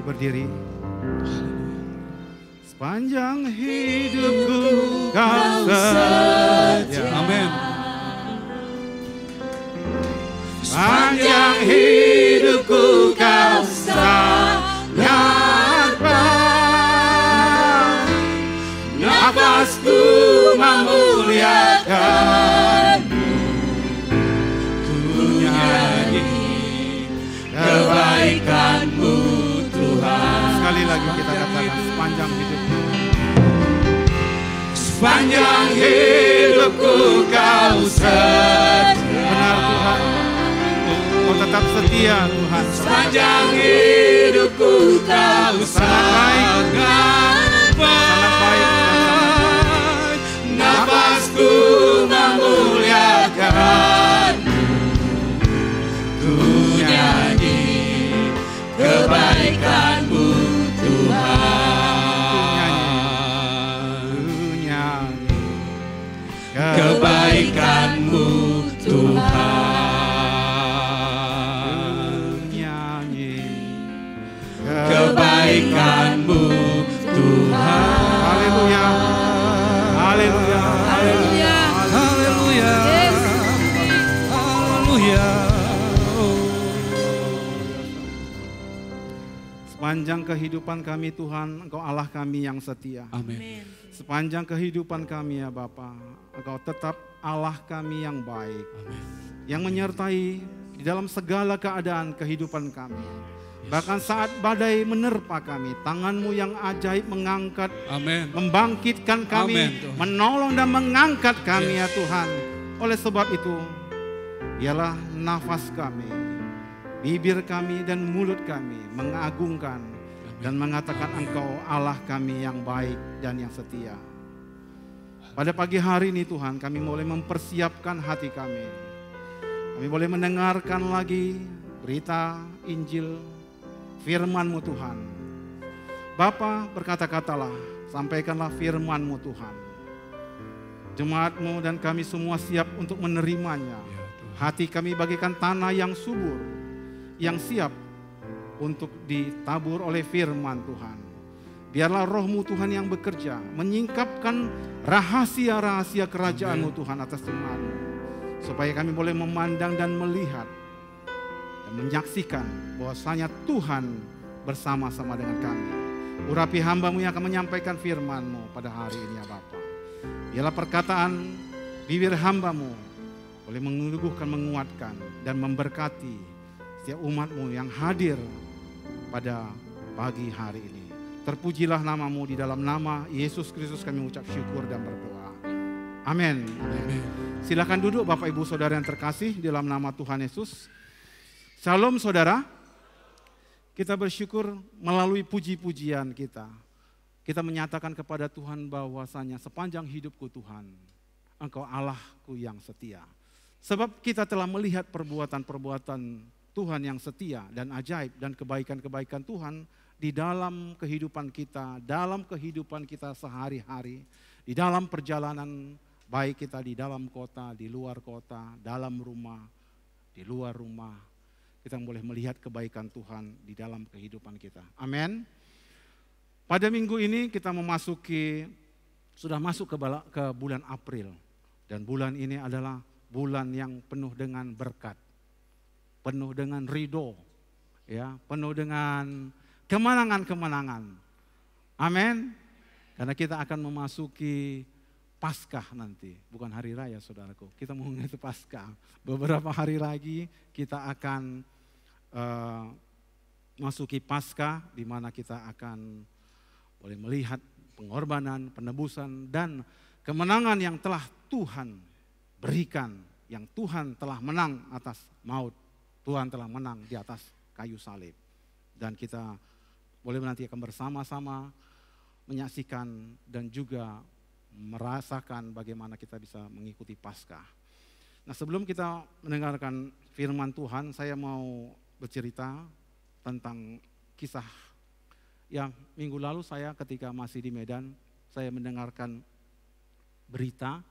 berdiri. Sepanjang hidupku kau setia. Amin. Sepanjang hidupku kau sangat baik. Nafasku memuliakanmu. Ku nyanyi kebaikanmu Tuhan. Sekali lagi kita katakan sepanjang hidupku. Sepanjang hidupku kau setia. Benar Tuhan. Kau tetap setia Tuhan. Sepanjang hidupku kau sangat baik. Nafasku memuliakanmu. Ku nyanyi kebaikanmu Tuhan. Ku nyanyi kebaikanmu Tuhan. Kebaikanmu Tuhan. Haleluya. Haleluya. Haleluya. Haleluya. Haleluya. Sepanjang kehidupan kami Tuhan, Engkau Allah kami yang setia. Amin. Sepanjang kehidupan kami ya Bapa, Engkau tetap Allah kami yang baik. Amin. Yang menyertai di dalam segala keadaan kehidupan kami. Bahkan saat badai menerpa kami, tangan-Mu yang ajaib mengangkat, Amin. membangkitkan kami, Amin, Tuhan. menolong dan mengangkat kami ya Tuhan. Oleh sebab itu, biarlah nafas kami, bibir kami dan mulut kami mengagungkan dan mengatakan Engkau Allah kami yang baik dan yang setia. Pada pagi hari ini Tuhan, kami boleh mempersiapkan hati kami. Kami boleh mendengarkan lagi berita Injil, firman-Mu Tuhan. Bapa berkata-katalah, sampaikanlah firman-Mu Tuhan. Jemaat-Mu dan kami semua siap untuk menerimanya. Hati kami bagaikan tanah yang subur, yang siap untuk ditabur oleh firman Tuhan. Biarlah Roh-Mu Tuhan yang bekerja, menyingkapkan rahasia-rahasia kerajaan-Mu Tuhan atas jemaat-Mu. Supaya kami boleh memandang dan melihat dan menyaksikan bahwasanya Tuhan bersama-sama dengan kami. Urapi hamba-Mu yang akan menyampaikan firman-Mu pada hari ini ya Bapa. Biarlah perkataan bibir hamba-Mu boleh meneguhkan, menguatkan dan memberkati setiap umat-Mu yang hadir pada pagi hari ini. Terpujilah nama-Mu, di dalam nama Yesus Kristus kami ucap syukur dan berdoa. Amin. Amin. Silakan duduk Bapak Ibu Saudara yang terkasih dalam nama Tuhan Yesus. Shalom saudara, kita bersyukur melalui puji-pujian kita. Kita menyatakan kepada Tuhan bahwasanya sepanjang hidupku Tuhan, Engkau Allahku yang setia. Sebab kita telah melihat perbuatan-perbuatan Tuhan yang setia dan ajaib dan kebaikan-kebaikan Tuhan di dalam kehidupan kita sehari-hari, di dalam perjalanan baik kita di dalam kota, di luar kota, dalam rumah, di luar rumah. Kita boleh melihat kebaikan Tuhan di dalam kehidupan kita. Amin. Pada minggu ini kita sudah masuk ke bulan April. Dan bulan ini adalah bulan yang penuh dengan berkat. Penuh dengan ridho. Ya, penuh dengan kemenangan-kemenangan. Amin. Karena kita akan memasuki Paskah nanti, bukan hari raya saudaraku. Kita mau itu Paskah. Beberapa hari lagi kita akan masuki Paskah, di mana kita akan boleh melihat pengorbanan, penebusan dan kemenangan yang telah Tuhan berikan, yang Tuhan telah menang atas maut. Tuhan telah menang di atas kayu salib. Dan kita boleh nanti akan bersama-sama menyaksikan dan juga merasakan bagaimana kita bisa mengikuti Paskah. Nah, sebelum kita mendengarkan firman Tuhan, saya mau bercerita tentang kisah yang minggu lalu saya ketika masih di Medan, saya mendengarkan berita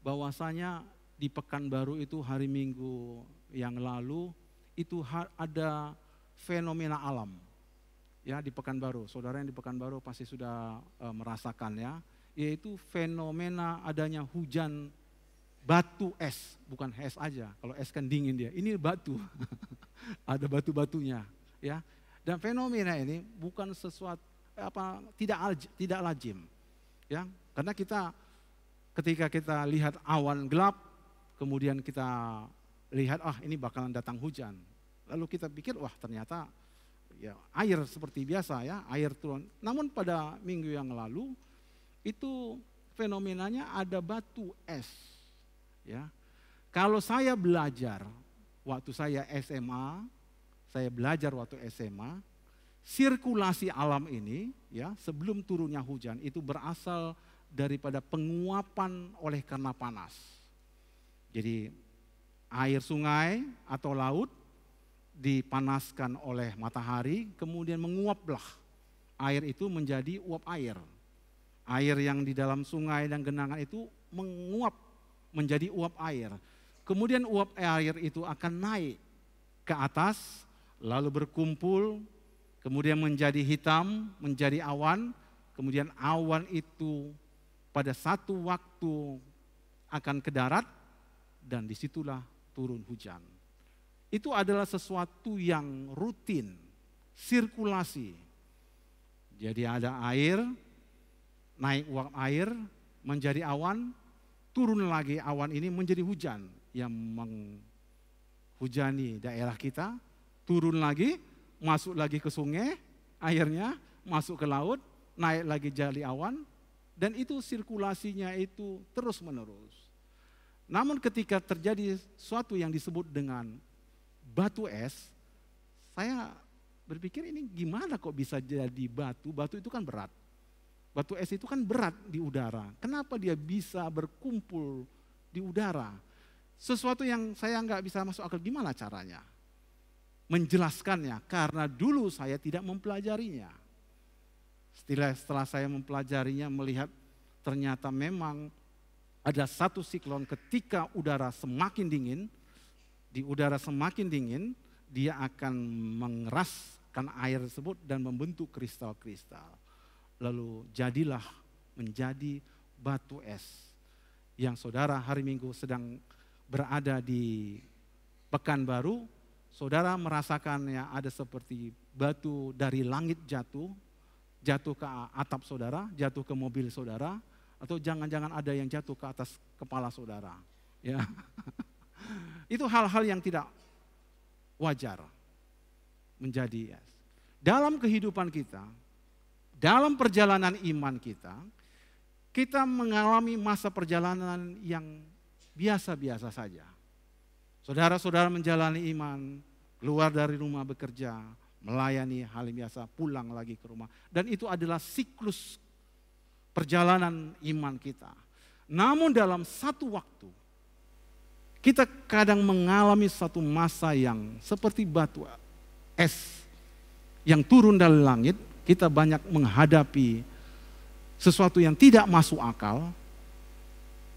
bahwasanya di Pekanbaru itu hari Minggu yang lalu itu ada fenomena alam. ya di Pekanbaru. Saudara yang di Pekanbaru pasti sudah merasakan ya, yaitu fenomena adanya hujan batu es, bukan es aja. Kalau es kan dingin dia. Ini batu. Ada batu-batunya, ya. Dan fenomena ini bukan sesuatu tidak lazim. Ya, karena ketika kita lihat awan gelap, kemudian kita lihat ini bakalan datang hujan. Lalu kita pikir ternyata ya air seperti biasa ya, air turun. Namun pada minggu yang lalu itu fenomenanya ada batu es. Ya. Kalau saya belajar waktu saya SMA, sirkulasi alam ini ya sebelum turunnya hujan itu berasal daripada penguapan oleh karena panas. Jadi air sungai atau laut dipanaskan oleh matahari, kemudian menguaplah air itu menjadi uap air. Air yang di dalam sungai dan genangan itu menguap menjadi uap air. Kemudian uap air itu akan naik ke atas, lalu berkumpul, kemudian menjadi hitam, menjadi awan, kemudian awan itu pada satu waktu akan ke darat, dan disitulah turun hujan. Itu adalah sesuatu yang rutin, sirkulasi. Jadi ada air, naik uap air, menjadi awan, turun lagi awan ini menjadi hujan yang menghujani daerah kita, turun lagi, masuk lagi ke sungai, airnya masuk ke laut, naik lagi jadi awan, dan itu sirkulasinya itu terus menerus. Namun ketika terjadi sesuatu yang disebut dengan batu es, saya berpikir ini gimana kok bisa jadi batu? Batu itu kan berat. Batu es itu kan berat di udara. Kenapa dia bisa berkumpul di udara? Sesuatu yang saya nggak bisa masuk akal, gimana caranya menjelaskannya? Karena dulu saya tidak mempelajarinya. Setelah saya mempelajarinya, melihat ternyata memang ada satu siklon ketika udara semakin dingin, di udara semakin dingin, dia akan mengeraskan air tersebut dan membentuk kristal-kristal. Lalu jadilah menjadi batu es. Yang saudara hari Minggu sedang berada di Pekanbaru, saudara merasakannya ada seperti batu dari langit jatuh ke atap saudara, jatuh ke mobil saudara, atau jangan-jangan ada yang jatuh ke atas kepala saudara. Ya. Itu hal-hal yang tidak wajar menjadi es. Dalam kehidupan kita, dalam perjalanan iman kita, kita mengalami masa perjalanan yang biasa-biasa saja. Saudara-saudara menjalani iman, keluar dari rumah bekerja, melayani hal biasa, pulang lagi ke rumah. Dan itu adalah siklus perjalanan iman kita. Namun dalam satu waktu, kita kadang mengalami satu masa yang seperti batu es yang turun dari langit. Kita banyak menghadapi sesuatu yang tidak masuk akal,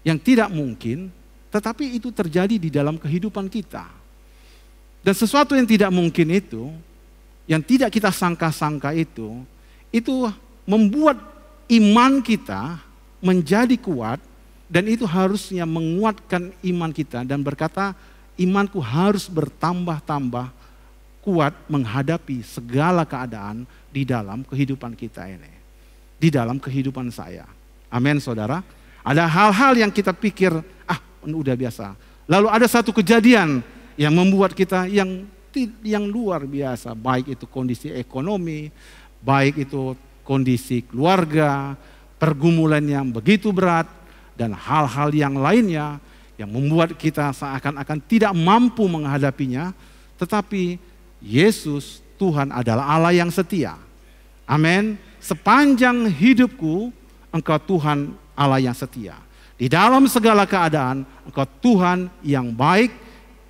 yang tidak mungkin, tetapi itu terjadi di dalam kehidupan kita. Dan sesuatu yang tidak mungkin itu, yang tidak kita sangka-sangka itu membuat iman kita menjadi kuat, dan itu harusnya menguatkan iman kita dan berkata, imanku harus bertambah-tambah kuat menghadapi segala keadaan di dalam kehidupan kita ini. Di dalam kehidupan saya. Amin saudara. Ada hal-hal yang kita pikir, udah biasa. Lalu ada satu kejadian yang membuat kita yang luar biasa. Baik itu kondisi ekonomi, baik itu kondisi keluarga, pergumulan yang begitu berat, dan hal-hal yang lainnya yang membuat kita seakan-akan tidak mampu menghadapinya. Tetapi Yesus Tuhan adalah Allah yang setia. Amin. Sepanjang hidupku Engkau Tuhan Allah yang setia. Di dalam segala keadaan Engkau Tuhan yang baik,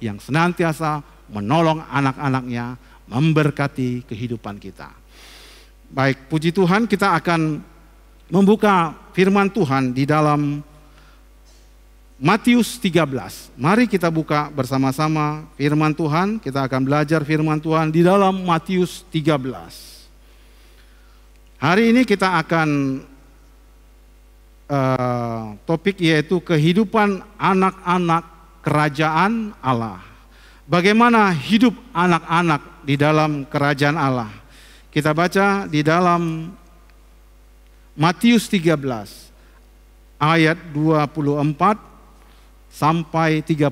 yang senantiasa menolong anak-anaknya, memberkati kehidupan kita. Baik, puji Tuhan, kita akan membuka firman Tuhan di dalam Matius 13. Mari kita buka bersama-sama firman Tuhan. Kita akan belajar firman Tuhan di dalam Matius 13. Hari ini kita akan topik yaitu kehidupan anak-anak kerajaan Allah. Bagaimana hidup anak-anak di dalam kerajaan Allah. Kita baca di dalam Matius 13 ayat 24 sampai 30.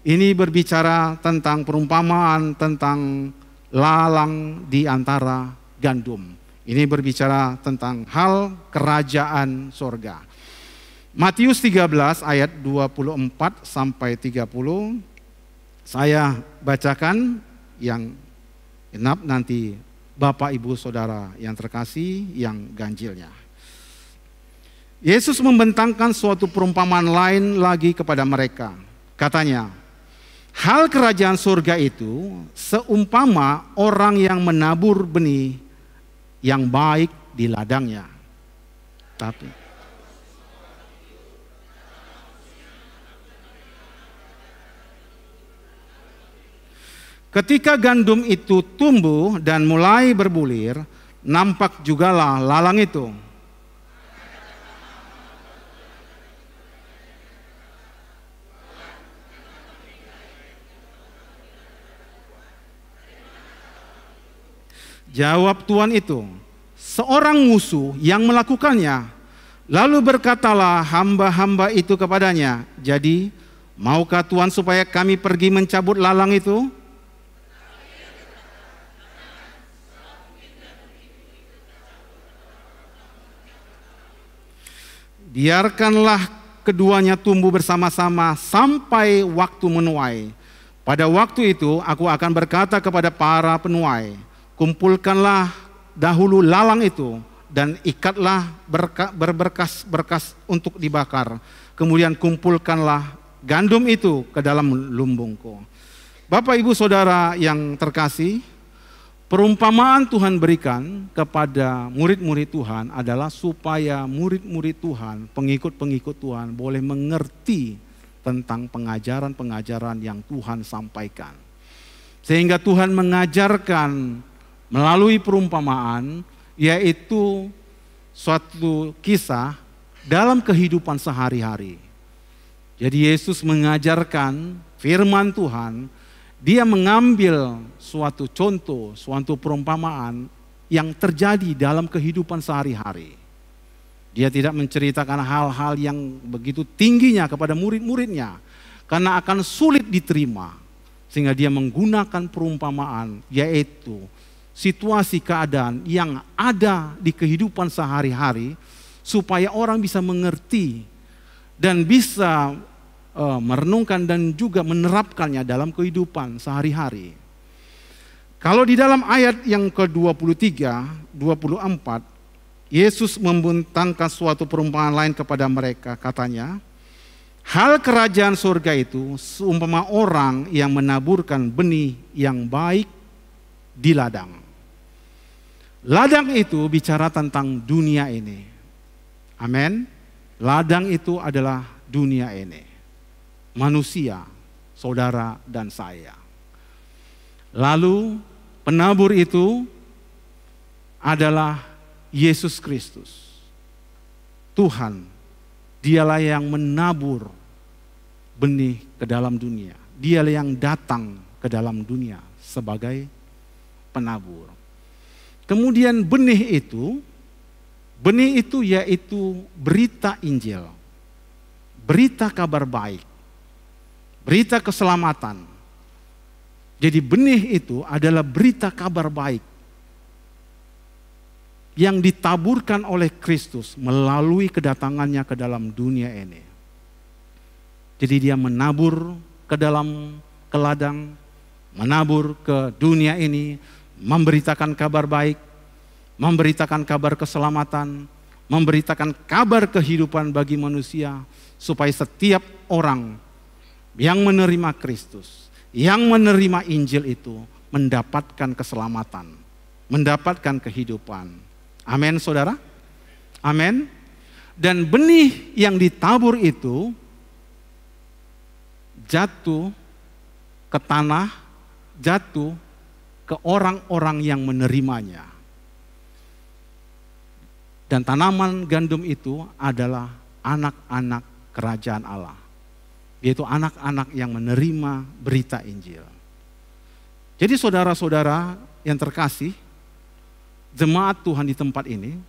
Ini berbicara tentang perumpamaan tentang lalang di antara gandum. Ini berbicara tentang hal kerajaan sorga. Matius 13 ayat 24 sampai 30. Saya bacakan yang genap, nanti Bapak Ibu Saudara yang terkasih yang ganjilnya. Yesus membentangkan suatu perumpamaan lain lagi kepada mereka. Katanya, hal kerajaan surga itu seumpama orang yang menabur benih yang baik di ladangnya. Tapi ketika gandum itu tumbuh dan mulai berbulir, nampak jugalah lalang itu. Jawab tuan itu, seorang musuh yang melakukannya. Lalu berkatalah hamba-hamba itu kepadanya, jadi maukah tuan supaya kami pergi mencabut lalang itu? Biarkanlah keduanya tumbuh bersama-sama sampai waktu menuai. Pada waktu itu aku akan berkata kepada para penuai, kumpulkanlah dahulu lalang itu dan ikatlah berberkas-berkas untuk dibakar. Kemudian kumpulkanlah gandum itu ke dalam lumbungku. Bapak Ibu Saudara yang terkasih, perumpamaan Tuhan berikan kepada murid-murid Tuhan adalah supaya murid-murid Tuhan, pengikut-pengikut Tuhan boleh mengerti tentang pengajaran-pengajaran yang Tuhan sampaikan. Sehingga Tuhan mengajarkan melalui perumpamaan, yaitu suatu kisah dalam kehidupan sehari-hari. Jadi Yesus mengajarkan firman Tuhan, dia mengambil suatu contoh, suatu perumpamaan yang terjadi dalam kehidupan sehari-hari. Dia tidak menceritakan hal-hal yang begitu tingginya kepada murid-muridnya, karena akan sulit diterima. Sehingga dia menggunakan perumpamaan, yaitu situasi keadaan yang ada di kehidupan sehari-hari, supaya orang bisa mengerti dan bisa merenungkan dan juga menerapkannya dalam kehidupan sehari-hari. Kalau di dalam ayat yang ke-23, 24, Yesus membentangkan suatu perumpamaan lain kepada mereka, katanya, hal kerajaan surga itu seumpama orang yang menaburkan benih yang baik di ladang. Ladang itu bicara tentang dunia ini. Amin. Ladang itu adalah dunia ini. Manusia, saudara dan saya. Lalu penabur itu adalah Yesus Kristus. Tuhan, dialah yang menabur benih ke dalam dunia. Dialah yang datang ke dalam dunia sebagai penabur. Kemudian benih itu yaitu berita Injil, berita kabar baik, berita keselamatan. Jadi benih itu adalah berita kabar baik yang ditaburkan oleh Kristus melalui kedatangannya ke dalam dunia ini. Jadi dia menabur ke ladang, menabur ke dunia ini, memberitakan kabar baik, memberitakan kabar keselamatan, memberitakan kabar kehidupan bagi manusia, supaya setiap orang yang menerima Kristus, yang menerima Injil itu mendapatkan keselamatan, mendapatkan kehidupan. Amin, saudara? Amin. Dan benih yang ditabur itu jatuh ke tanah, jatuh ke orang-orang yang menerimanya. Dan tanaman gandum itu adalah anak-anak kerajaan Allah. Yaitu anak-anak yang menerima berita Injil. Jadi saudara-saudara yang terkasih, jemaat Tuhan di tempat ini,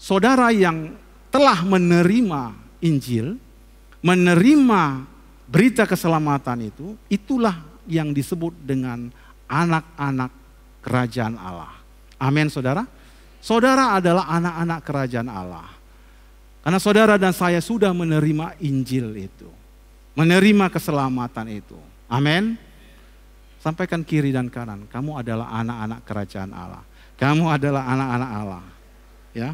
saudara yang telah menerima Injil, menerima berita keselamatan itu, itulah yang disebut dengan anak-anak kerajaan Allah. Amin saudara. Saudara adalah anak-anak kerajaan Allah. Karena saudara dan saya sudah menerima Injil itu. Menerima keselamatan itu. Amin. Sampaikan kiri dan kanan, kamu adalah anak-anak kerajaan Allah. Kamu adalah anak-anak Allah. Ya.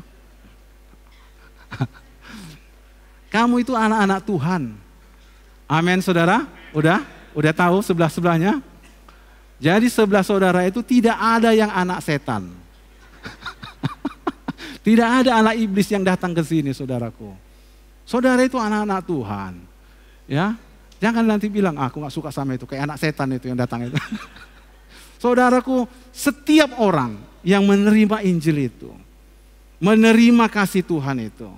Kamu itu anak-anak Tuhan. Amin saudara. Udah tahu sebelah-sebelahnya? Jadi sebelah saudara itu tidak ada yang anak setan. Tidak ada anak iblis yang datang ke sini, saudaraku. Saudara itu anak-anak Tuhan. Ya, jangan nanti bilang, aku gak suka sama itu, kayak anak setan itu yang datang itu. Saudaraku, setiap orang yang menerima Injil itu, menerima kasih Tuhan itu,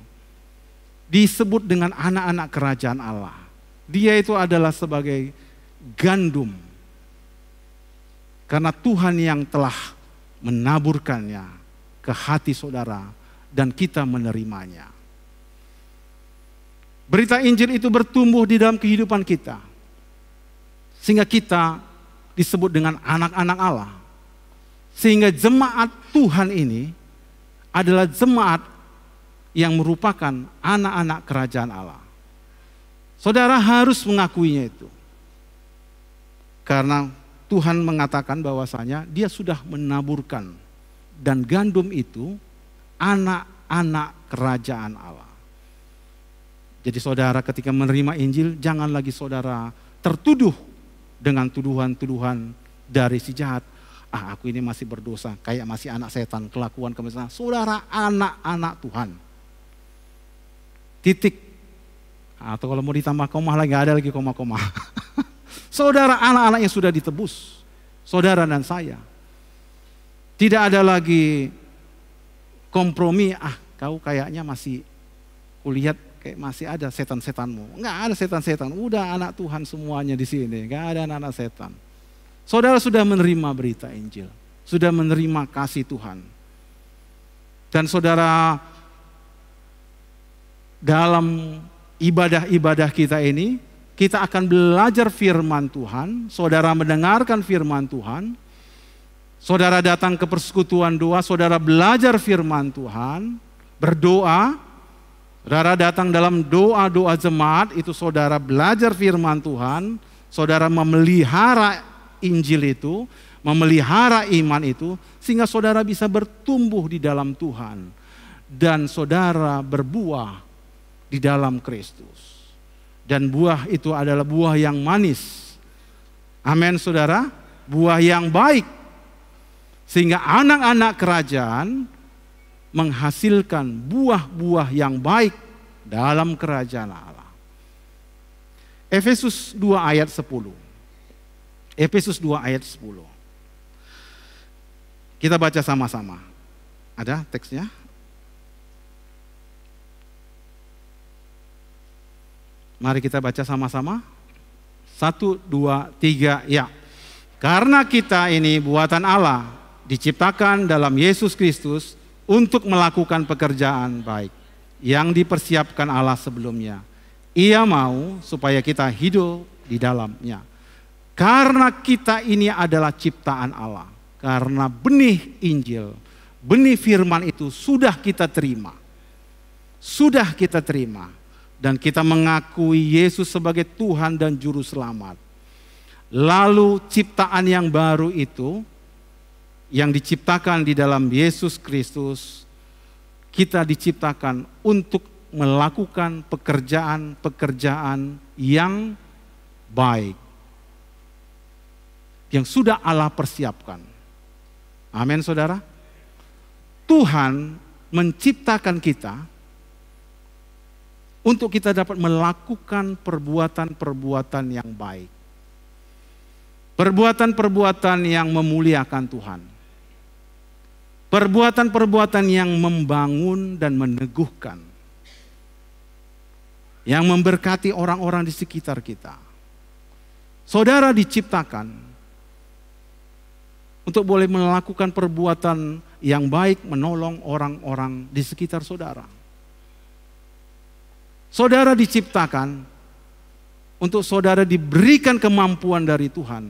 disebut dengan anak-anak kerajaan Allah. Dia itu adalah sebagai gandum. Karena Tuhan yang telah menaburkannya ke hati saudara dan kita menerimanya. Berita Injil itu bertumbuh di dalam kehidupan kita. Sehingga kita disebut dengan anak-anak Allah. Sehingga jemaat Tuhan ini adalah jemaat yang merupakan anak-anak kerajaan Allah. Saudara harus mengakuinya itu. Karena Tuhan mengatakan bahwasanya dia sudah menaburkan. Dan gandum itu anak-anak kerajaan Allah. Jadi saudara ketika menerima Injil, jangan lagi saudara tertuduh dengan tuduhan-tuduhan dari si jahat. Aku ini masih berdosa, kayak masih anak setan, kelakuan kemiskinan. Saudara anak-anak Tuhan. Titik. Atau kalau mau ditambah koma lagi, gak ada lagi koma-koma. Saudara anak-anak yang sudah ditebus. Saudara dan saya. Tidak ada lagi kompromi, kau kayaknya masih, kulihat kayak masih ada setan-setanmu. Enggak ada setan-setan, udah anak Tuhan semuanya di sini, enggak ada anak-anak setan. Saudara sudah menerima berita Injil, sudah menerima kasih Tuhan. Dan saudara dalam ibadah-ibadah kita ini, kita akan belajar firman Tuhan, saudara mendengarkan firman Tuhan, saudara datang ke persekutuan doa, saudara belajar firman Tuhan, berdoa, saudara datang dalam doa-doa jemaat, itu saudara belajar firman Tuhan, saudara memelihara Injil itu, memelihara iman itu, sehingga saudara bisa bertumbuh di dalam Tuhan. Dan saudara berbuah di dalam Kristus. Dan buah itu adalah buah yang manis. Amin saudara, buah yang baik. Sehingga anak-anak kerajaan menghasilkan buah-buah yang baik dalam kerajaan Allah. Efesus 2 ayat 10. Efesus 2 ayat 10. Kita baca sama-sama. Ada teksnya? Mari kita baca sama-sama. 1, 2, 3, ya. Karena kita ini buatan Allah, diciptakan dalam Yesus Kristus untuk melakukan pekerjaan baik yang dipersiapkan Allah sebelumnya. Ia mau supaya kita hidup di dalamnya. Karena kita ini adalah ciptaan Allah. Karena benih Injil, benih firman itu sudah kita terima. Sudah kita terima. Dan kita mengakui Yesus sebagai Tuhan dan Juru Selamat. Lalu ciptaan yang baru itu, yang diciptakan di dalam Yesus Kristus, kita diciptakan untuk melakukan pekerjaan-pekerjaan yang baik. Yang sudah Allah persiapkan. Amin saudara. Tuhan menciptakan kita untuk kita dapat melakukan perbuatan-perbuatan yang baik. Perbuatan-perbuatan yang memuliakan Tuhan. Perbuatan-perbuatan yang membangun dan meneguhkan. Yang memberkati orang-orang di sekitar kita. Saudara diciptakan untuk boleh melakukan perbuatan yang baik, menolong orang-orang di sekitar saudara. Saudara diciptakan untuk saudara diberikan kemampuan dari Tuhan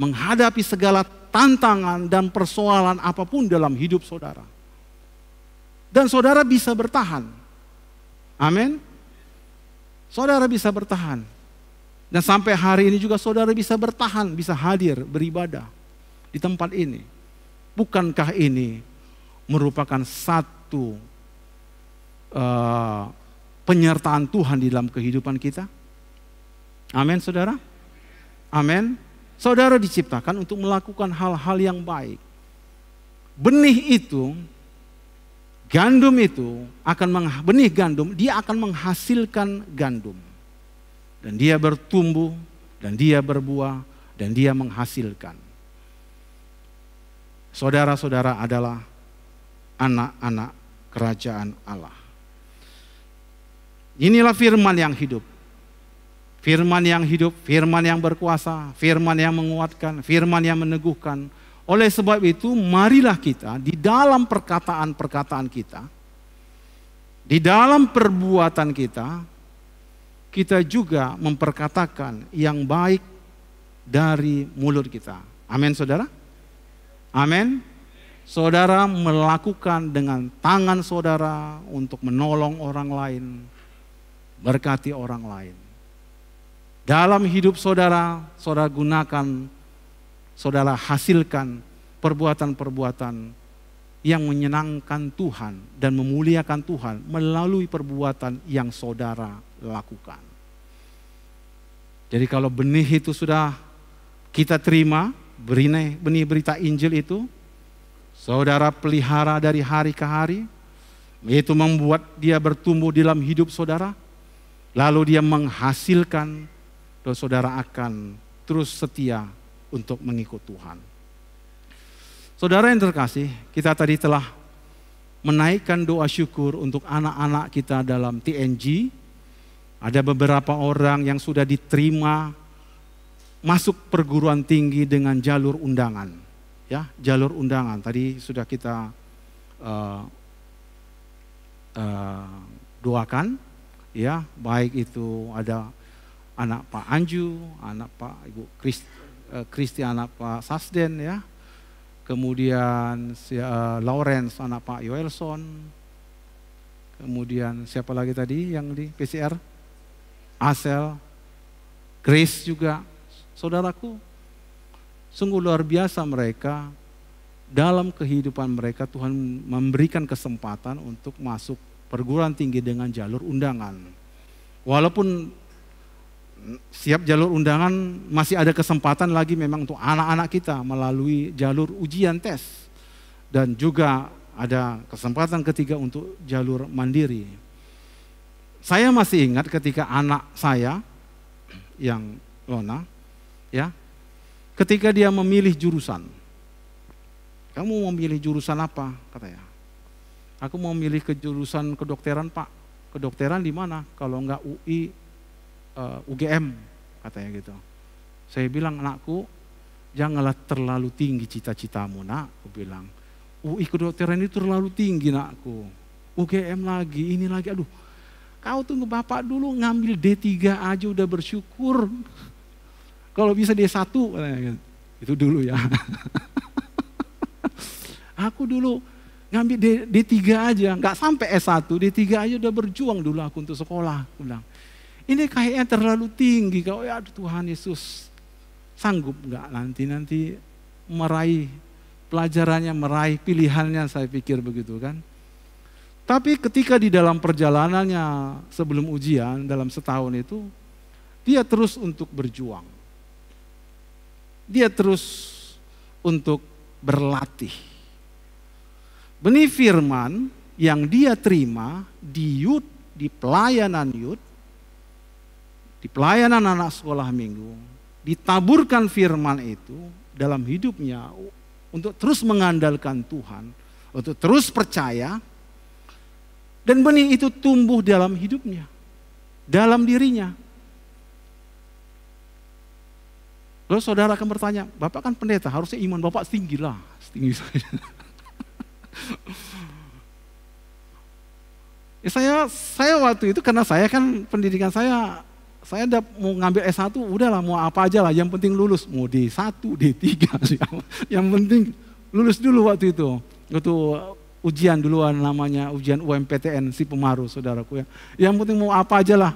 menghadapi segala tantangan dan persoalan apapun dalam hidup saudara. Dan saudara bisa bertahan. Amin. Saudara bisa bertahan. Dan sampai hari ini juga saudara bisa bertahan, bisa hadir, beribadah di tempat ini. Bukankah ini merupakan satu penyertaan Tuhan di dalam kehidupan kita? Amin, saudara. Amin. Saudara diciptakan untuk melakukan hal-hal yang baik. Benih itu, gandum itu benih gandum, dia akan menghasilkan gandum. Dan dia bertumbuh, dan dia berbuah, dan dia menghasilkan. Saudara-saudara adalah anak-anak kerajaan Allah. Inilah firman yang hidup. Firman yang hidup, firman yang berkuasa, firman yang menguatkan, firman yang meneguhkan. Oleh sebab itu, marilah kita di dalam perkataan-perkataan kita, di dalam perbuatan kita, kita juga memperkatakan yang baik dari mulut kita. Amin, saudara? Amin. Saudara melakukan dengan tangan saudara untuk menolong orang lain, berkati orang lain. Dalam hidup saudara, saudara gunakan, saudara hasilkan perbuatan-perbuatan yang menyenangkan Tuhan dan memuliakan Tuhan melalui perbuatan yang saudara lakukan. Jadi kalau benih itu sudah kita terima, benih berita Injil itu, saudara pelihara dari hari ke hari, itu membuat dia bertumbuh dalam hidup saudara, lalu dia menghasilkan, dan saudara akan terus setia untuk mengikut Tuhan. Saudara yang terkasih, kita tadi telah menaikkan doa syukur untuk anak-anak kita dalam TNG. Ada beberapa orang yang sudah diterima masuk perguruan tinggi dengan jalur undangan. Ya, jalur undangan. Tadi sudah kita doakan. Ya, baik itu ada anak Pak Anju, anak Pak Ibu Kristi, anak Pak Sasden, ya. Kemudian Lawrence, anak Pak Yoelson. Kemudian siapa lagi tadi yang di PCR? Asel, Grace juga. Saudaraku, sungguh luar biasa mereka. Dalam kehidupan mereka Tuhan memberikan kesempatan untuk masuk perguruan tinggi dengan jalur undangan. Walaupun siap jalur undangan, masih ada kesempatan lagi memang untuk anak-anak kita melalui jalur ujian tes. Dan juga ada kesempatan ketiga untuk jalur mandiri. Saya masih ingat ketika anak saya yang Lona, ya, ketika dia memilih jurusan. Kamu mau memilih jurusan apa? Katanya. Aku mau memilih ke jurusan kedokteran, Pak. Kedokteran di mana? Kalau enggak UI, UGM, katanya gitu. Saya bilang, anakku, janganlah terlalu tinggi cita-citamu, nak. Aku bilang, UI kedokteran itu terlalu tinggi, nakku. UGM lagi, ini lagi, aduh. Kau tunggu bapak dulu ngambil D3 aja udah bersyukur. Kalau bisa D1, itu dulu ya. Aku dulu ngambil D3 aja, nggak sampai S1, D3 aja udah berjuang dulu aku untuk sekolah. Aku bilang, ini kayaknya terlalu tinggi, kau ya Tuhan Yesus sanggup nggak nanti meraih pelajarannya, meraih pilihannya, saya pikir begitu kan. Tapi ketika di dalam perjalanannya sebelum ujian dalam setahun itu, dia terus untuk berjuang. Dia terus untuk berlatih. Benih firman yang dia terima di youth, di pelayanan youth, di pelayanan anak sekolah minggu, ditaburkan firman itu dalam hidupnya untuk terus mengandalkan Tuhan, untuk terus percaya, dan benih itu tumbuh dalam hidupnya, dalam dirinya. Lalu saudara akan bertanya, Bapak kan pendeta, harusnya iman Bapak tinggi lah, tinggi saya. Ya saya waktu itu karena saya kan pendidikan saya mau ngambil S1, udahlah mau apa aja lah, yang penting lulus. Mau D1, D3, yang penting lulus dulu waktu itu. Waktu ujian duluan namanya, ujian UMPTN si Pemaru saudaraku ya. Yang penting mau apa aja lah,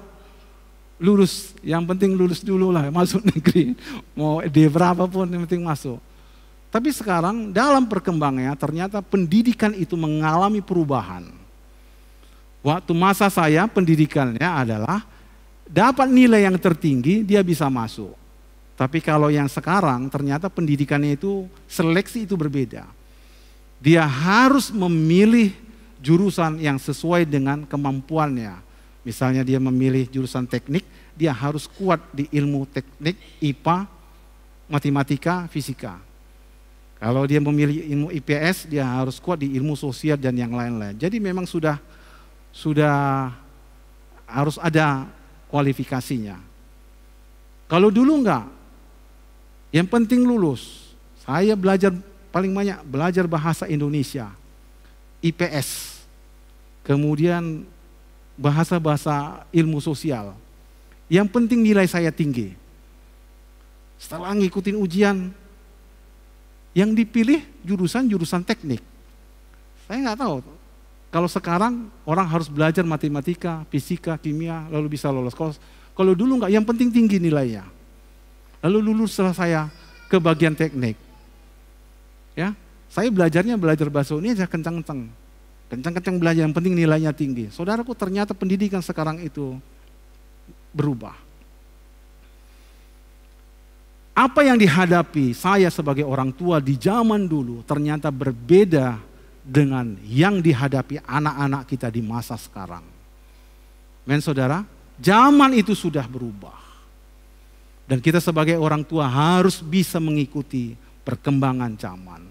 lulus. Yang penting lulus dulu lah, masuk negeri. Mau D berapapun yang penting masuk. Tapi sekarang dalam perkembangannya ternyata pendidikan itu mengalami perubahan. Waktu masa saya pendidikannya adalah dapat nilai yang tertinggi dia bisa masuk. Tapi kalau yang sekarang ternyata pendidikannya itu seleksi itu berbeda. Dia harus memilih jurusan yang sesuai dengan kemampuannya. Misalnya dia memilih jurusan teknik, dia harus kuat di ilmu teknik, IPA, matematika, fisika. Kalau dia memilih ilmu IPS, dia harus kuat di ilmu sosial dan yang lain-lain. Jadi memang sudah harus ada kualifikasinya. Kalau dulu enggak, yang penting lulus. Saya belajar paling banyak belajar bahasa Indonesia, IPS, kemudian bahasa-bahasa ilmu sosial. Yang penting nilai saya tinggi. Setelah ngikutin ujian, yang dipilih jurusan teknik. Saya nggak tahu. Kalau sekarang orang harus belajar matematika, fisika, kimia, lalu bisa lolos. Kalau dulu enggak, yang penting tinggi nilainya. Lalu lulus setelah saya ke bagian teknik. Ya, saya belajar bahasa Indonesia kencang-kencang belajar, yang penting nilainya tinggi. Saudaraku, ternyata pendidikan sekarang itu berubah. Apa yang dihadapi saya sebagai orang tua di zaman dulu ternyata berbeda dengan yang dihadapi anak-anak kita di masa sekarang. Men saudara, zaman itu sudah berubah. Dan kita sebagai orang tua harus bisa mengikuti perkembangan zaman.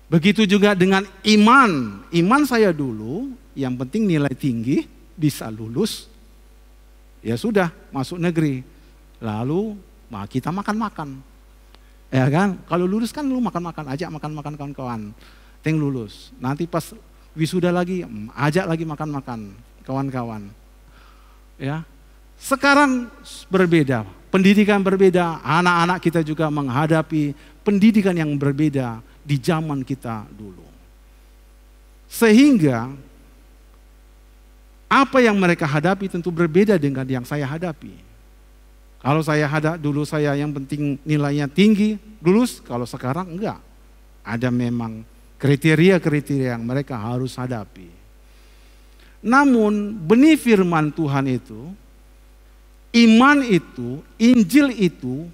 Begitu juga dengan iman. Iman saya dulu, yang penting nilai tinggi, bisa lulus. Ya sudah, masuk negeri. Lalu kita makan-makan. Ya kan? Kalau lulus kan lu makan-makan, ajak makan-makan kawan-kawan. Teng lulus. Nanti pas wisuda lagi, ajak lagi makan-makan kawan-kawan. Ya. Sekarang berbeda, pendidikan berbeda, anak-anak kita juga menghadapi pendidikan yang berbeda di zaman kita dulu. Sehingga apa yang mereka hadapi tentu berbeda dengan yang saya hadapi. Kalau dulu saya yang penting nilainya tinggi, lulus, kalau sekarang enggak. Ada memang kriteria-kriteria yang mereka harus hadapi. Namun benih firman Tuhan itu, iman itu, Injil itu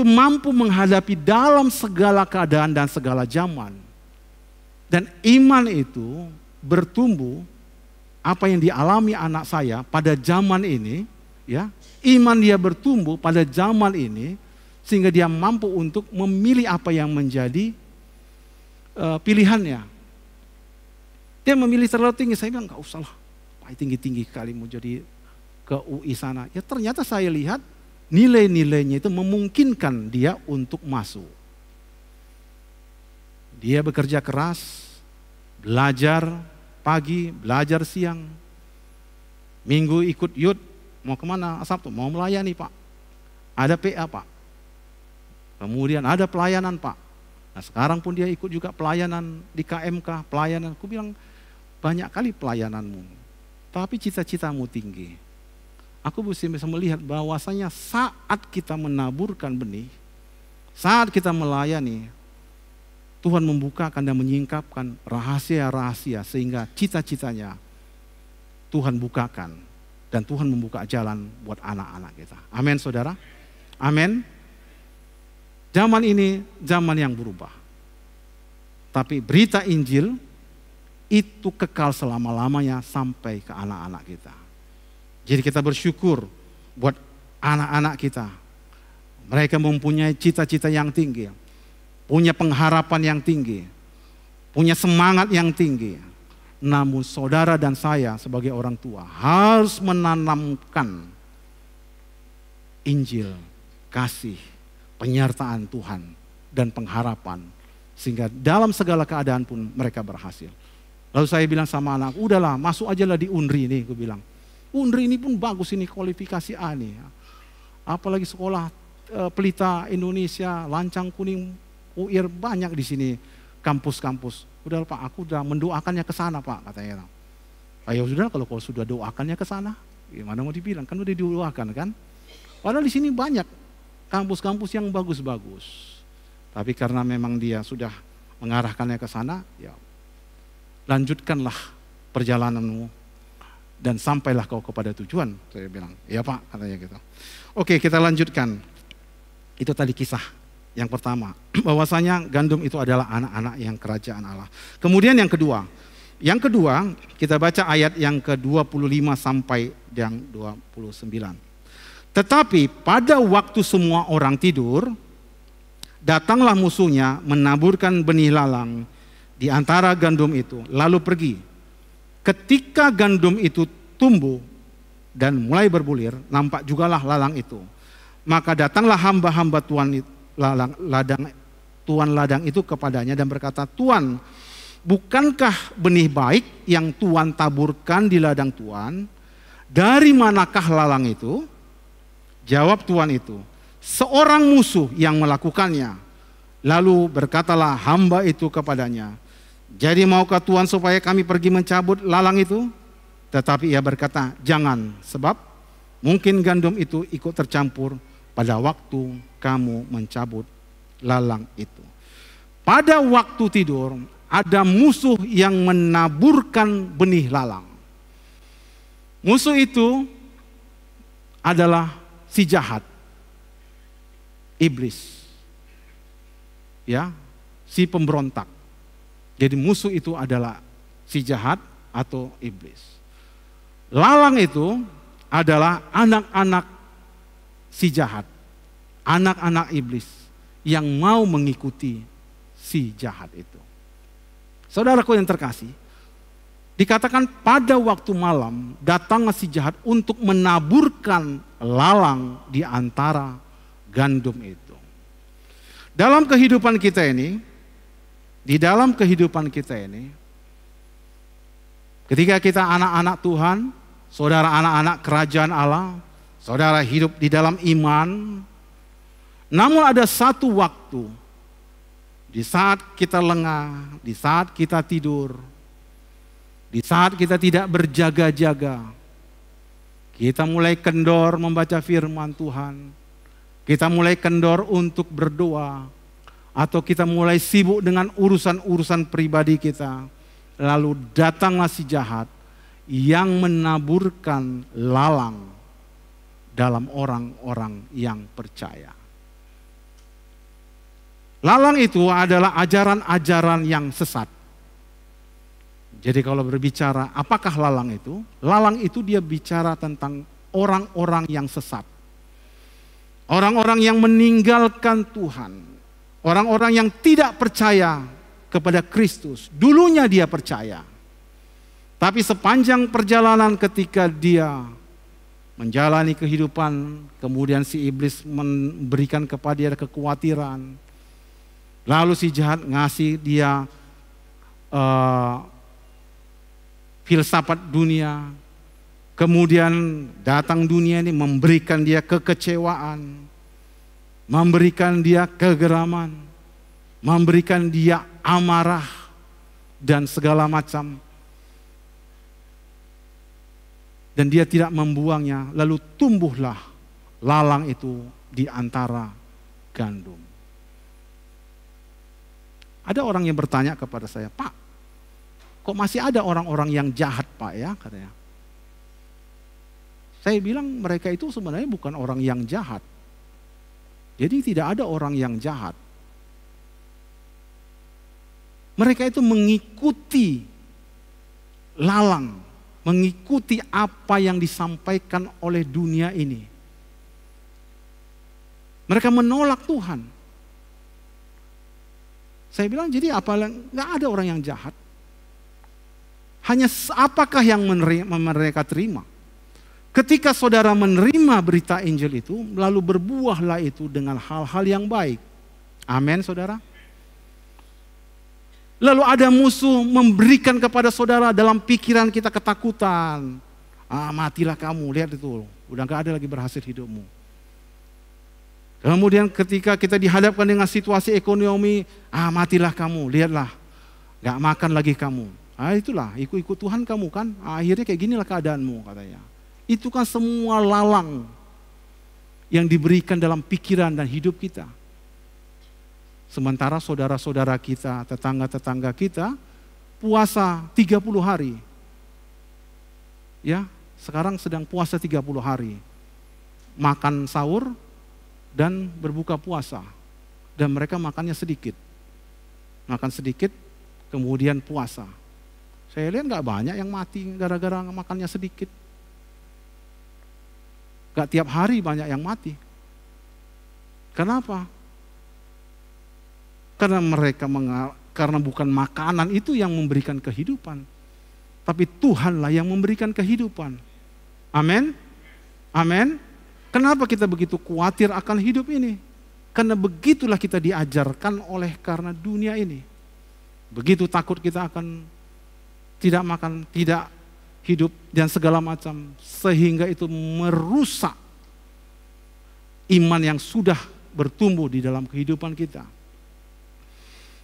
mampu menghadapi dalam segala keadaan dan segala zaman. Dan iman itu bertumbuh, apa yang dialami anak saya pada zaman ini, ya, iman dia bertumbuh pada zaman ini, sehingga dia mampu untuk memilih apa yang menjadi pilihannya. Dia memilih terlalu tinggi, saya bilang enggak usah lah, tinggi-tinggi kali mau jadi ke UI sana. Ya ternyata saya lihat nilai-nilainya itu memungkinkan dia untuk masuk. Dia bekerja keras, belajar pagi, belajar siang. Minggu ikut youth, mau kemana? Sabtu, mau melayani Pak. Ada PA Pak. Kemudian ada pelayanan Pak. Nah sekarang pun dia ikut juga pelayanan di KMK, pelayanan. Aku bilang banyak kali pelayananmu, tapi cita-citamu tinggi. Aku bisa melihat bahwasanya saat kita menaburkan benih, saat kita melayani, Tuhan membukakan dan menyingkapkan rahasia-rahasia sehingga cita-citanya Tuhan bukakan dan Tuhan membuka jalan buat anak-anak kita. Amin saudara. Amin. Zaman ini zaman yang berubah. Tapi berita Injil itu kekal selama-lamanya sampai ke anak-anak kita. Jadi kita bersyukur buat anak-anak kita. Mereka mempunyai cita-cita yang tinggi, punya pengharapan yang tinggi, punya semangat yang tinggi. Namun saudara dan saya sebagai orang tua harus menanamkan Injil, kasih, penyertaan Tuhan, dan pengharapan. Sehingga dalam segala keadaan pun mereka berhasil. Lalu saya bilang sama anak, udahlah masuk aja lah di UNRI ini, gue bilang. UNRI ini pun bagus ini, kualifikasi A nih. Apalagi sekolah Pelita Indonesia, Lancang Kuning, UIR, banyak di sini kampus-kampus. Udah Pak, aku udah mendoakannya ke sana Pak, katanya. Ayo sudah, kalau sudah doakannya ke sana, gimana mau dibilang, kan udah didoakan kan. Padahal di sini banyak kampus-kampus yang bagus-bagus. Tapi karena memang dia sudah mengarahkannya ke sana, ya lanjutkanlah perjalananmu dan sampailah kau kepada tujuan. Saya bilang, ya Pak, katanya gitu. Oke, kita lanjutkan. Itu tadi kisah yang pertama, bahwasanya gandum itu adalah anak-anak yang kerajaan Allah. Kemudian yang kedua kita baca ayat yang ke-25 sampai yang 29. Tetapi pada waktu semua orang tidur, datanglah musuhnya menaburkan benih lalang di antara gandum itu, lalu pergi. Ketika gandum itu tumbuh dan mulai berbulir, nampak jugalah lalang itu. Maka datanglah hamba-hamba Tuan ladang itu kepadanya dan berkata, Tuan, bukankah benih baik yang Tuan taburkan di ladang Tuan? Dari manakah lalang itu? Jawab Tuan itu, seorang musuh yang melakukannya. Lalu berkatalah hamba itu kepadanya, jadi maukah Tuan supaya kami pergi mencabut lalang itu? Tetapi ia berkata, jangan, sebab mungkin gandum itu ikut tercampur pada waktu kamu mencabut lalang itu. Pada waktu tidur ada musuh yang menaburkan benih lalang. Musuh itu adalah si jahat, iblis, ya, si pemberontak. Jadi musuh itu adalah si jahat atau iblis. Lalang itu adalah anak-anak si jahat, anak-anak iblis yang mau mengikuti si jahat itu. Saudaraku yang terkasih, dikatakan pada waktu malam datang si jahat untuk menaburkan lalang di antara gandum itu. Dalam kehidupan kita ini, ketika kita anak-anak Tuhan, saudara anak-anak kerajaan Allah, saudara hidup di dalam iman, namun ada satu waktu, di saat kita lengah, di saat kita tidur, di saat kita tidak berjaga-jaga, kita mulai kendor membaca firman Tuhan, kita mulai kendor untuk berdoa, atau kita mulai sibuk dengan urusan-urusan pribadi kita, lalu datanglah si jahat yang menaburkan lalang dalam orang-orang yang percaya. Lalang itu adalah ajaran-ajaran yang sesat. Jadi kalau berbicara apakah lalang itu? Lalang itu dia bicara tentang orang-orang yang sesat. Orang-orang yang meninggalkan Tuhan. Orang-orang yang tidak percaya kepada Kristus. Dulunya dia percaya. Tapi sepanjang perjalanan ketika dia menjalani kehidupan, kemudian si iblis memberikan kepada dia kekhawatiran. Lalu si jahat ngasih dia filsafat dunia. Kemudian datang dunia ini memberikan dia kekecewaan, memberikan dia kegeraman, memberikan dia amarah dan segala macam. Dan dia tidak membuangnya, lalu tumbuhlah lalang itu di antara gandum. Ada orang yang bertanya kepada saya, Pak, kok masih ada orang-orang yang jahat Pak ya, katanya. Saya bilang mereka itu sebenarnya bukan orang yang jahat. Jadi tidak ada orang yang jahat. Mereka itu mengikuti lalang, mengikuti apa yang disampaikan oleh dunia ini. Mereka menolak Tuhan. Saya bilang, jadi nggak ada orang yang jahat. Hanya apakah yang mereka terima? Ketika saudara menerima berita Injil itu, lalu berbuahlah itu dengan hal-hal yang baik. Amin, saudara. Lalu ada musuh memberikan kepada saudara dalam pikiran kita ketakutan. Matilah kamu, lihat itu, udah gak ada lagi berhasil hidupmu. Kemudian ketika kita dihadapkan dengan situasi ekonomi, matilah kamu, lihatlah, gak makan lagi kamu. Itulah, ikut-ikut Tuhan kamu kan, akhirnya kayak ginilah keadaanmu katanya. Itu kan semua lalang yang diberikan dalam pikiran dan hidup kita. Sementara saudara-saudara kita, tetangga-tetangga kita, puasa 30 hari. Ya, sekarang sedang puasa 30 hari. Makan sahur dan berbuka puasa. Dan mereka makannya sedikit. Makan sedikit, kemudian puasa. Saya lihat gak banyak yang mati gara-gara makannya sedikit. Gak tiap hari banyak yang mati. Kenapa? Karena bukan makanan itu yang memberikan kehidupan. Tapi Tuhanlah yang memberikan kehidupan. Amin. Amin. Kenapa kita begitu khawatir akan hidup ini? Karena begitulah kita diajarkan karena dunia ini. Begitu takut kita akan tidak makan, tidak hidup dan segala macam. Sehingga itu merusak iman yang sudah bertumbuh di dalam kehidupan kita.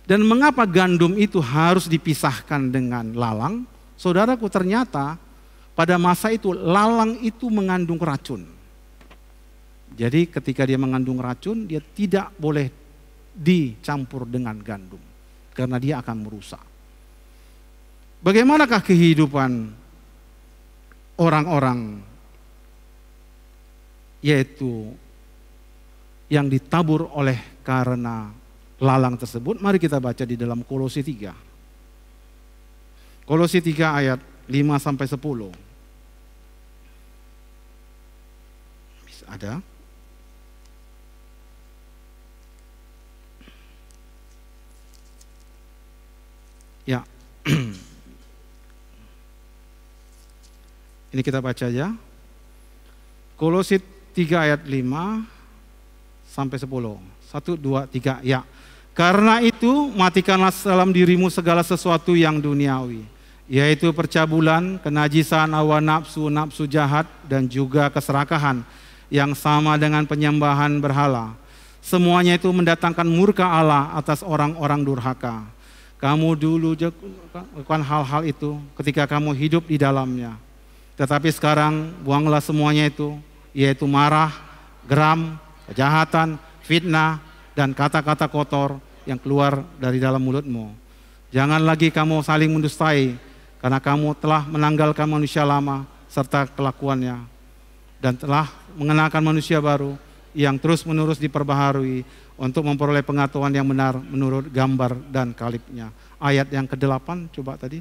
Dan mengapa gandum itu harus dipisahkan dengan lalang? Saudaraku, ternyata pada masa itu lalang itu mengandung racun. Jadi ketika dia mengandung racun, dia tidak boleh dicampur dengan gandum. Karena dia akan merusak. Bagaimanakah kehidupan orang-orang yaitu yang ditabur oleh karena lalang tersebut? Mari kita baca di dalam Kolose 3. Kolose 3 ayat 5 sampai 10. Ada? Ya. Ini kita baca ya. Kolose 3 ayat 5 sampai 10. 1, 2, 3, ya. Karena itu matikanlah dalam dirimu segala sesuatu yang duniawi, yaitu percabulan, kenajisan, hawa nafsu, nafsu jahat, dan juga keserakahan yang sama dengan penyembahan berhala. Semuanya itu mendatangkan murka Allah atas orang-orang durhaka. Kamu dulu lakukan hal-hal itu ketika kamu hidup di dalamnya. Tetapi sekarang buanglah semuanya itu, yaitu marah, geram, kejahatan, fitnah, dan kata-kata kotor yang keluar dari dalam mulutmu. Jangan lagi kamu saling mendustai, karena kamu telah menanggalkan manusia lama serta kelakuannya, dan telah mengenakan manusia baru yang terus-menerus diperbaharui untuk memperoleh pengetahuan yang benar menurut gambar dan kalibnya. Ayat yang ke-8 coba tadi.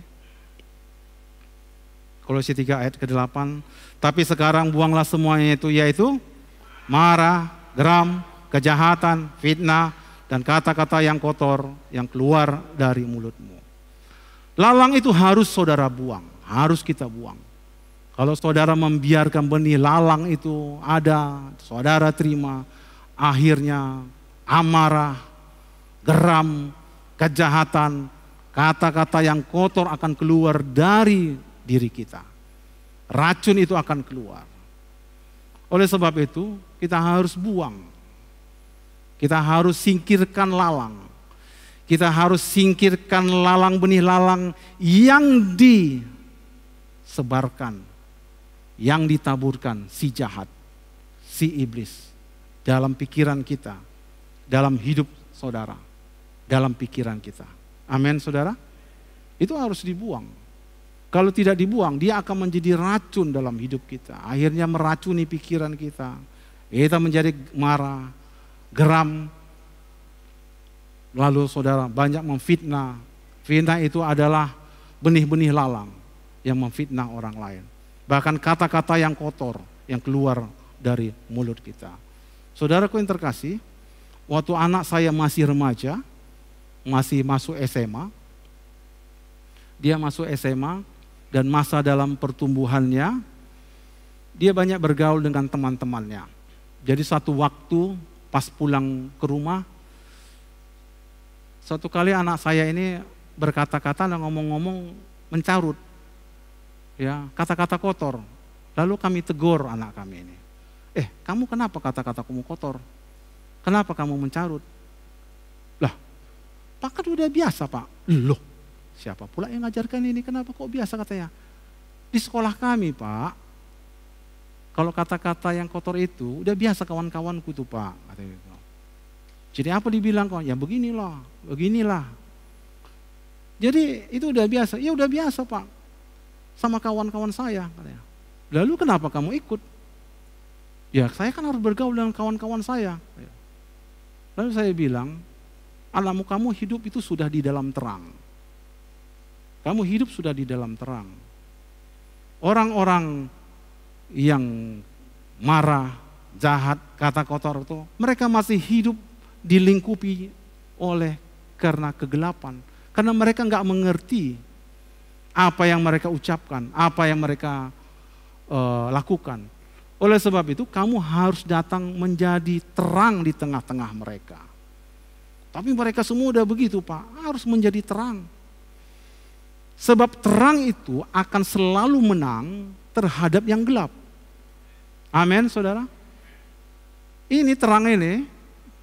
Kolose 3 ayat ke-8. Tapi sekarang buanglah semuanya itu, yaitu marah, geram, kejahatan, fitnah, dan kata-kata yang kotor yang keluar dari mulutmu. Lalang itu harus saudara buang, harus kita buang. Kalau saudara membiarkan benih lalang itu ada, saudara terima, akhirnya amarah, geram, kejahatan, kata-kata yang kotor akan keluar dari diri kita. Racun itu akan keluar. Oleh sebab itu, kita harus buang. Kita harus singkirkan lalang. Kita harus singkirkan lalang, benih lalang yang disebarkan, yang ditaburkan si jahat, si iblis dalam pikiran kita, dalam hidup saudara, dalam pikiran kita. Amin, saudara? Itu harus dibuang. Kalau tidak dibuang, dia akan menjadi racun dalam hidup kita. Akhirnya meracuni pikiran kita. Kita menjadi marah, geram. Lalu saudara banyak memfitnah. Fitnah itu adalah benih-benih lalang yang memfitnah orang lain. Bahkan kata-kata yang kotor yang keluar dari mulut kita. Saudaraku yang terkasih, waktu anak saya masih remaja, masih masuk SMA. Dia masuk SMA dan masa dalam pertumbuhannya, dia banyak bergaul dengan teman-temannya. Jadi satu waktu pas pulang ke rumah, suatu kali anak saya ini berkata-kata dan ngomong-ngomong mencarut. Ya, kata-kata kotor. Lalu kami tegur anak kami ini. Kamu kenapa kata-katamu kotor? Kenapa kamu mencarut? Lah, Pak kan udah biasa Pak. Loh, siapa pula yang ngajarkan ini? Kenapa kok biasa katanya? Di sekolah kami Pak, kalau kata-kata yang kotor itu udah biasa kawan-kawanku tuh Pak. Katanya. Jadi apa dibilang kok? Ya beginilah. Jadi itu udah biasa. Ya udah biasa Pak, sama kawan-kawan saya. Katanya. Lalu kenapa kamu ikut? Ya saya kan harus bergaul dengan kawan-kawan saya. Lalu saya bilang, anakmu kamu hidup itu sudah di dalam terang. Kamu hidup sudah di dalam terang. Orang-orang yang marah, jahat, kata kotor itu, mereka masih hidup dilingkupi oleh karena kegelapan. Karena mereka nggak mengerti apa yang mereka ucapkan, apa yang mereka lakukan. Oleh sebab itu kamu harus datang menjadi terang di tengah-tengah mereka. Tapi mereka semua udah begitu Pak, harus menjadi terang. Sebab terang itu akan selalu menang terhadap yang gelap. Amin saudara. Ini terang ini,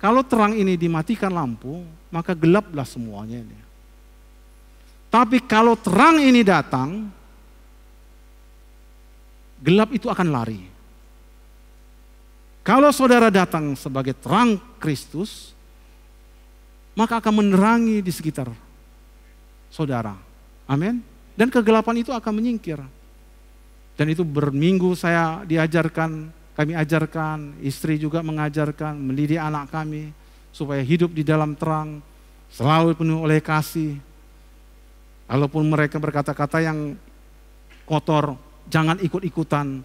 kalau terang ini dimatikan lampu, maka gelaplah semuanya ini. Tapi kalau terang ini datang, gelap itu akan lari. Kalau saudara datang sebagai terang Kristus, maka akan menerangi di sekitar saudara. Amin. Dan kegelapan itu akan menyingkir. Dan itu berminggu saya diajarkan, kami ajarkan, istri juga mengajarkan, mendidik anak kami, supaya hidup di dalam terang, selalu penuh oleh kasih. Walaupun mereka berkata-kata yang kotor, jangan ikut-ikutan.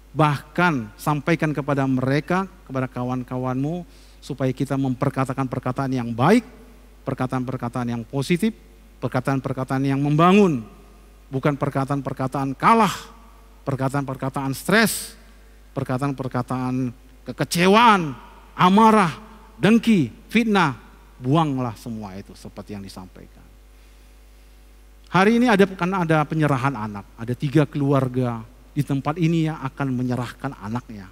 Bahkan sampaikan kepada mereka, kepada kawan-kawanmu, supaya kita memperkatakan perkataan yang baik, perkataan-perkataan yang positif, perkataan-perkataan yang membangun, bukan perkataan-perkataan kalah, perkataan-perkataan stres, perkataan-perkataan kekecewaan, amarah, dengki, fitnah. Buanglah semua itu seperti yang disampaikan. Hari ini ada penyerahan anak, ada 3 keluarga di tempat ini yang akan menyerahkan anaknya.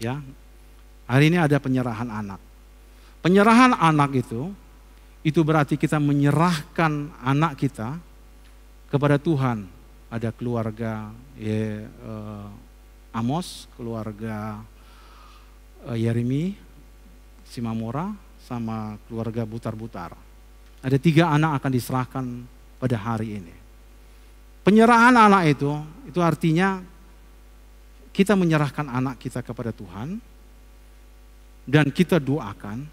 Ya, hari ini ada penyerahan anak. Penyerahan anak itu berarti kita menyerahkan anak kita kepada Tuhan. Ada keluarga Amos, keluarga Yeremi, Simamora, sama keluarga Butar-Butar. Ada 3 anak akan diserahkan pada hari ini. Penyerahan anak itu artinya kita menyerahkan anak kita kepada Tuhan dan kita doakan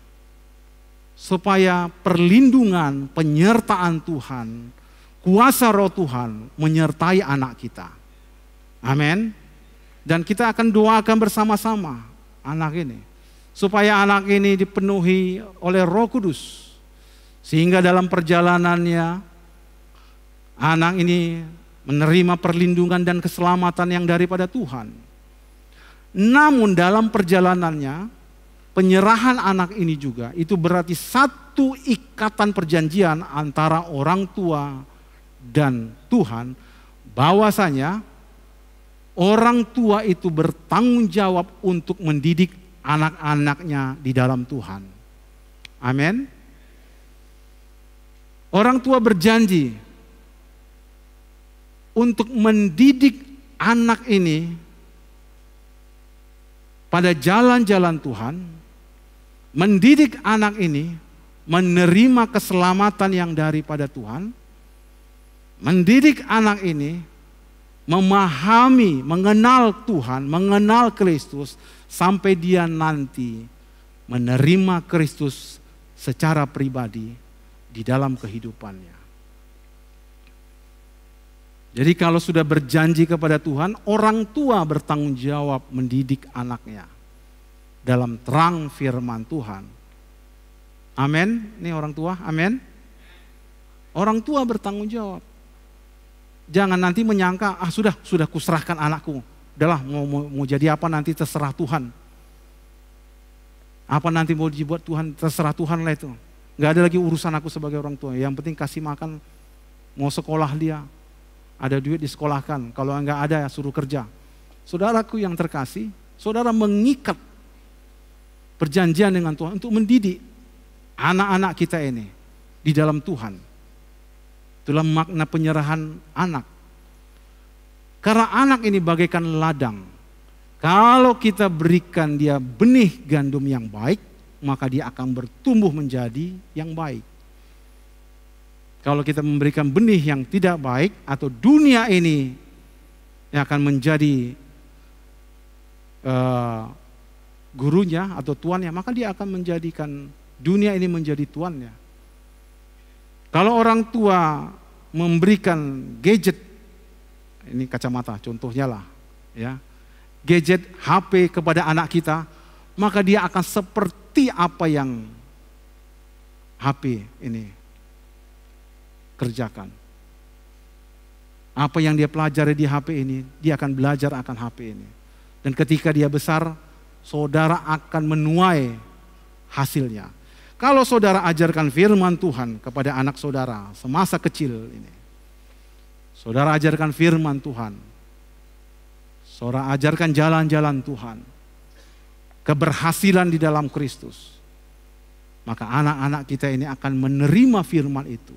supaya perlindungan, penyertaan Tuhan, kuasa roh Tuhan menyertai anak kita. Amin. Dan kita akan doakan bersama-sama anak ini. Supaya anak ini dipenuhi oleh Roh Kudus. Sehingga dalam perjalanannya anak ini menerima perlindungan dan keselamatan yang daripada Tuhan. Namun dalam perjalanannya, penyerahan anak ini juga itu berarti satu ikatan perjanjian antara orang tua dan Tuhan, bahwasanya orang tua itu bertanggung jawab untuk mendidik anak-anaknya di dalam Tuhan. Amin. Orang tua berjanji untuk mendidik anak ini pada jalan-jalan Tuhan, mendidik anak ini menerima keselamatan yang daripada Tuhan, mendidik anak ini memahami, mengenal Tuhan, mengenal Kristus, sampai dia nanti menerima Kristus secara pribadi di dalam kehidupannya. Jadi kalau sudah berjanji kepada Tuhan, orang tua bertanggung jawab mendidik anaknya dalam terang firman Tuhan. Amin. Ini orang tua, amin. Orang tua bertanggung jawab. Jangan nanti menyangka, sudah kuserahkan anakku. Udahlah mau jadi apa nanti terserah Tuhan. Apa nanti mau dibuat Tuhan, terserah Tuhan lah itu. Gak ada lagi urusan aku sebagai orang tua. Yang penting kasih makan, mau sekolah dia. Ada duit disekolahkan, kalau enggak ada ya suruh kerja. Saudaraku yang terkasih, saudara mengikat perjanjian dengan Tuhan untuk mendidik anak-anak kita ini di dalam Tuhan. Itulah makna penyerahan anak. Karena anak ini bagaikan ladang. Kalau kita berikan dia benih gandum yang baik, maka dia akan bertumbuh menjadi yang baik. Kalau kita memberikan benih yang tidak baik atau dunia ini yang akan menjadi gurunya atau tuannya, maka dia akan menjadikan dunia ini menjadi tuannya. Kalau orang tua memberikan gadget, ini kacamata contohnya lah, ya, gadget HP kepada anak kita, maka dia akan seperti apa yang HP ini kerjakan. Apa yang dia pelajari di HP ini, dia akan belajar akan HP ini. Dan ketika dia besar, saudara akan menuai hasilnya. Kalau saudara ajarkan firman Tuhan kepada anak saudara semasa kecil ini, saudara ajarkan firman Tuhan, saudara ajarkan jalan-jalan Tuhan, keberhasilan di dalam Kristus, maka anak-anak kita ini akan menerima firman itu.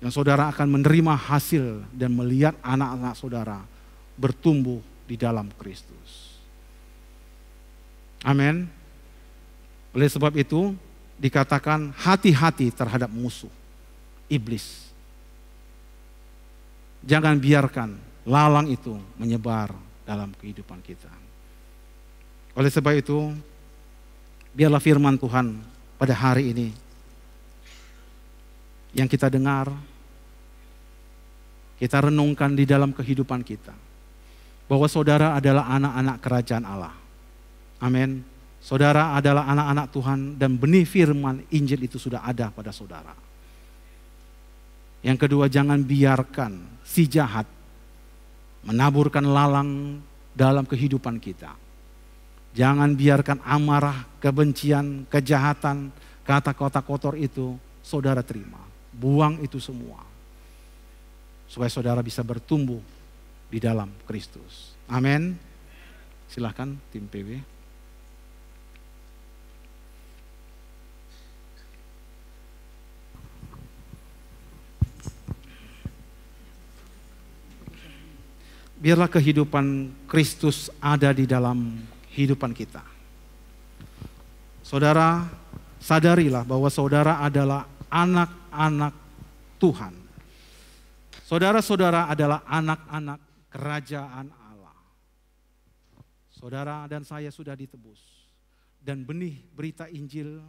Yang saudara akan menerima hasil dan melihat anak-anak saudara bertumbuh di dalam Kristus. Amin. Oleh sebab itu dikatakan hati-hati terhadap musuh, iblis. Jangan biarkan lalang itu menyebar dalam kehidupan kita. Oleh sebab itu, biarlah firman Tuhan pada hari ini yang kita dengar, kita renungkan di dalam kehidupan kita. Bahwa saudara adalah anak-anak kerajaan Allah. Amin. Saudara adalah anak-anak Tuhan dan benih firman Injil itu sudah ada pada saudara. Yang kedua, jangan biarkan si jahat menaburkan lalang dalam kehidupan kita. Jangan biarkan amarah, kebencian, kejahatan, kata-kata kotor itu saudara terima. Buang itu semua. Supaya saudara bisa bertumbuh di dalam Kristus. Amin. Silahkan tim PW. Biarlah kehidupan Kristus ada di dalam kehidupan kita. Saudara, sadarilah bahwa saudara adalah anak-anak Tuhan. Saudara-saudara adalah anak-anak kerajaan Allah. Saudara dan saya sudah ditebus. Dan benih berita Injil,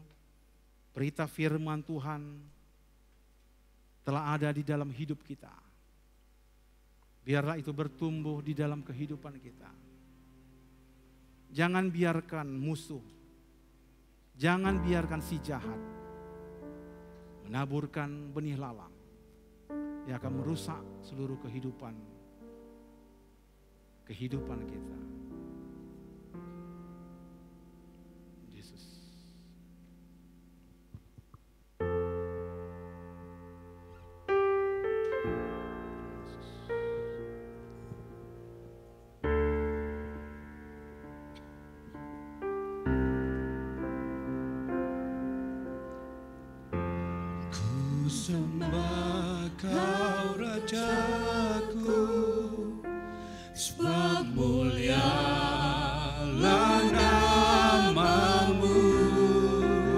berita firman Tuhan telah ada di dalam hidup kita. Biarlah itu bertumbuh di dalam kehidupan kita. Jangan biarkan musuh, jangan biarkan si jahat menaburkan benih lalang yang akan merusak seluruh kehidupan kita. Yesus. Ku sembah Kau Rajaku, sebab mulialah nama-Mu.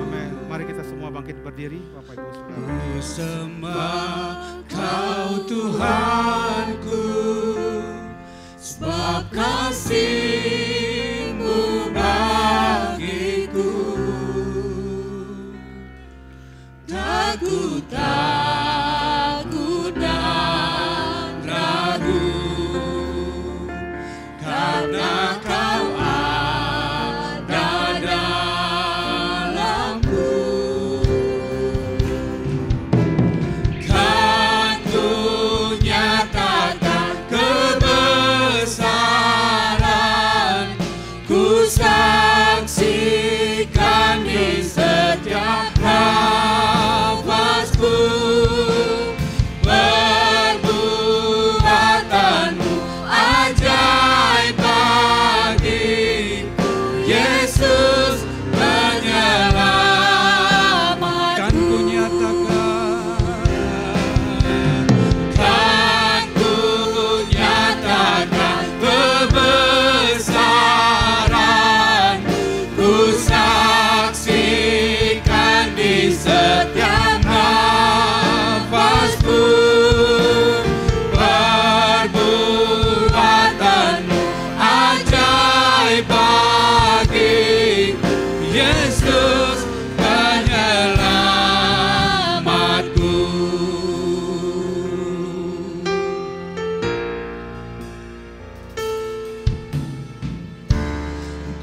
Amin. Mari kita semua bangkit berdiri, Bapak Ibu Saudara. Ku sembah Kau Tuhanku, sebab kasih-Mu bagiku. Takut dan ragu, karena Kau ada dalamku.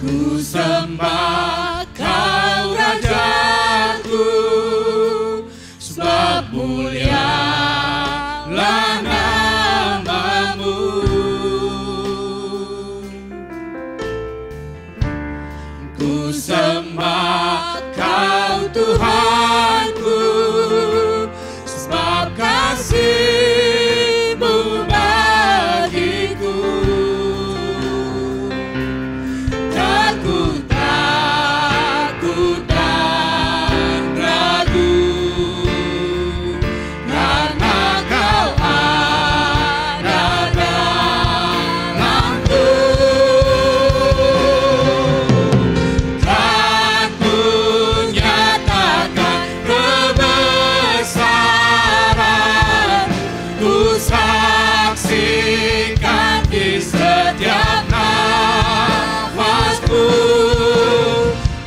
Ku sembah Kau Rajaku, sebab mulialah nama-Mu. Ku sembah Kau Tuhanku, sebab kasih-Mu bagiku. Takut dan ragu, karena Kau ada dalamku. Kan ku nyatakan kebesaran, ku saksikan di setiap nafasku.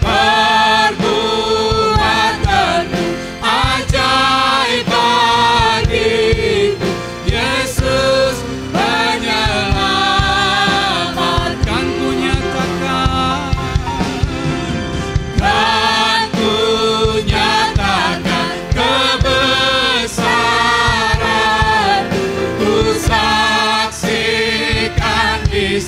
Perbuatanmu ajaib bagiku, Yesus penyelamat. Kan ku nyatakan, kan ku nyatakan kebesaran, ku saksikan di